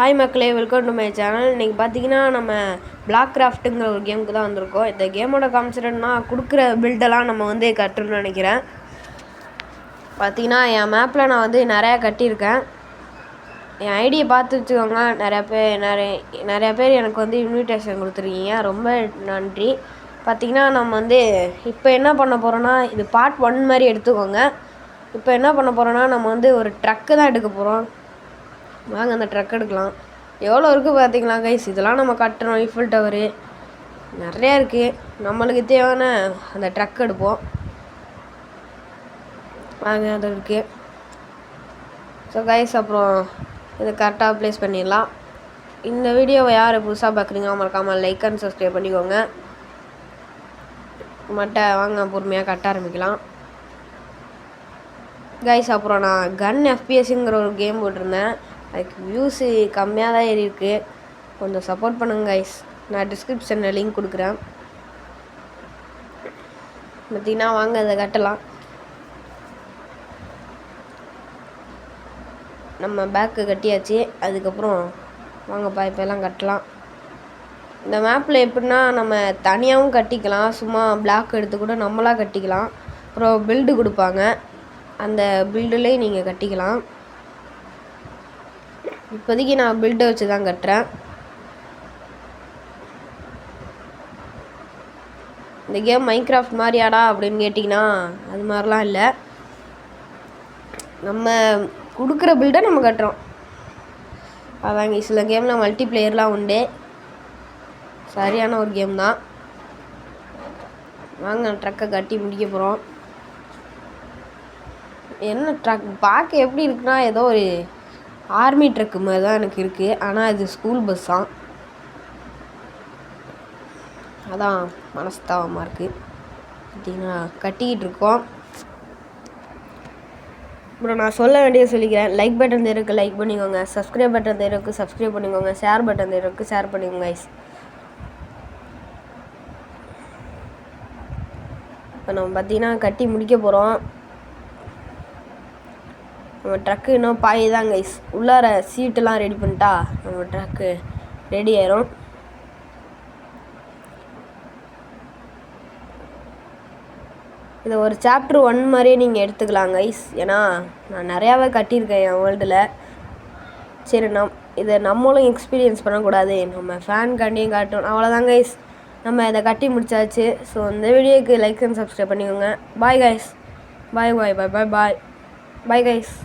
Hi மக்களே, welcome to my channel. இன்றைக்கி பார்த்தீங்கன்னா நம்ம பிளாக் கிராஃப்ட்டுங்கிற ஒரு கேமுக்கு தான் வந்திருக்கோம். இந்த கேமோட கான்செப்ட்னா கொடுக்குற பில்டெல்லாம் நம்ம வந்து கட்டணும்னு நினைக்கிறேன். பார்த்தீங்கன்னா என் மேப்பில் நான் வந்து நிறையா கட்டியிருக்கேன். என் ஐடியை பார்த்து வச்சுக்கோங்க. நிறையா பேர் எனக்கு வந்து இன்விடேஷன் கொடுத்துருக்கீங்க, ரொம்ப நன்றி. பார்த்திங்கன்னா நம்ம வந்து இப்போ என்ன பண்ண போகிறோன்னா, இது பார்ட் 1 மாதிரி எடுத்துக்கோங்க. இப்போ என்ன பண்ண போகிறோன்னா, நம்ம வந்து ஒரு ட்ரக்கு தான் எடுக்க போகிறோம். வாங்க அந்த ட்ரக் எடுக்கலாம். எவ்வளோ இருக்குது பார்த்தீங்களா கைஸ்? இதெல்லாம் நம்ம கட்டுறோம். ஈஃபில் டவரு நிறையா இருக்குது. நம்மளுக்கு தேவையான அந்த ட்ரக் எடுப்போம். வாங்க அது இருக்குது. ஸோ கைஸ், அப்புறம் இதை கரெக்டாக ப்ளேஸ் பண்ணிடலாம். இந்த வீடியோவை யார் புதுசாக பார்க்குறீங்க மறக்காமல் லைக் அண்ட் சப்ஸ்கிரைப் பண்ணிக்கோங்க. வாங்க பொறுமையாக கட்ட ஆரம்பிக்கலாம் கைஸ். அப்புறம் நான் கன் எஃபிஎஸ்ங்கிற ஒரு கேம் போட்டிருந்தேன். அதுக்கு வியூஸு கம்மியாக தான் ஏறி இருக்குது. கொஞ்சம் சப்போர்ட் பண்ணுங்க கைஸ். நான் டிஸ்கிரிப்ஷனில் லிங்க் கொடுக்குறேன். பார்த்தீங்கன்னா வாங்க அதை கட்டலாம். நம்ம பேக்கு கட்டியாச்சு. அதுக்கப்புறம் வாங்கப்பா இப்போ எல்லாம் கட்டலாம். இந்த மேப்பில் எப்படின்னா நம்ம தனியாகவும் கட்டிக்கலாம், சும்மா பிளாக் எடுத்து கூட நம்மளாக கட்டிக்கலாம். அப்புறம் பில்டு கொடுப்பாங்க, அந்த பில்டுலேயே நீங்கள் கட்டிக்கலாம். இப்போதைக்கு நான் பில்டை வச்சு தான் கட்டுறேன். இந்த கேம் மைன்கிராஃப்ட் மாதிரியாடா அப்படின்னு கேட்டிங்கன்னா அது மாதிரிலாம் இல்லை. நம்ம கொடுக்குற பில்டை நம்ம கட்டுறோம். அதாங்க, சில கேமில் மல்டிப்ளேயர்லாம் உண்டு. சரியான ஒரு கேம் தான். வாங்க ட்ரக்கை கட்டி முடிக்க போகிறோம். என்ன ட்ரக் பார்க்க எப்படி இருக்குன்னா, ஏதோ ஒரு ஆர்மி ட்ரக்கு மாதிரி தான் எனக்கு இருக்குது. ஆனால் இது ஸ்கூல் பஸ் தான். அதான் மனஸ்தாபமாக இருக்குது. பார்த்தீங்கன்னா கட்டிக்கிட்டு இருக்கோம். அப்புறம் நான் சொல்ல வேண்டியது சொல்லிக்கிறேன். லைக் பட்டன் இருக்குது, லைக் பண்ணிக்கோங்க. சப்ஸ்கிரைப் பட்டன் இருக்குது, சப்ஸ்கிரைப் பண்ணிக்கோங்க. ஷேர் பட்டன் இருக்குது, ஷேர் பண்ணிக்கோங்க கைஸ். இப்போ நம்ம பார்த்தீங்கன்னா கட்டி முடிக்க போகிறோம். நம்ம ட்ரக்கு இன்னும் பாய் தான் கைஸ். உள்ளார சீட்டெல்லாம் ரெடி பண்ணிட்டா நம்ம ட்ரக்கு ரெடி ஆயிரும். இதை ஒரு சாப்டர் 1 மாதிரியே நீங்கள் எடுத்துக்கலாம் கைஸ். ஏன்னா நான் நிறையாவே கட்டியிருக்கேன் என் வேர்ல்டில். சரி, இதை நம்மளும் எக்ஸ்பீரியன்ஸ் பண்ணக்கூடாது, நம்ம ஃபேன் காண்டியும் காட்டணும். அவ்வளோதான் கைஸ், நம்ம இதை கட்டி முடிச்சாச்சு. ஸோ இந்த வீடியோக்கு லைக் அண்ட் சப்ஸ்கிரைப் பண்ணிக்கோங்க. Bye guys. Bye bye bye bye bye bye guys.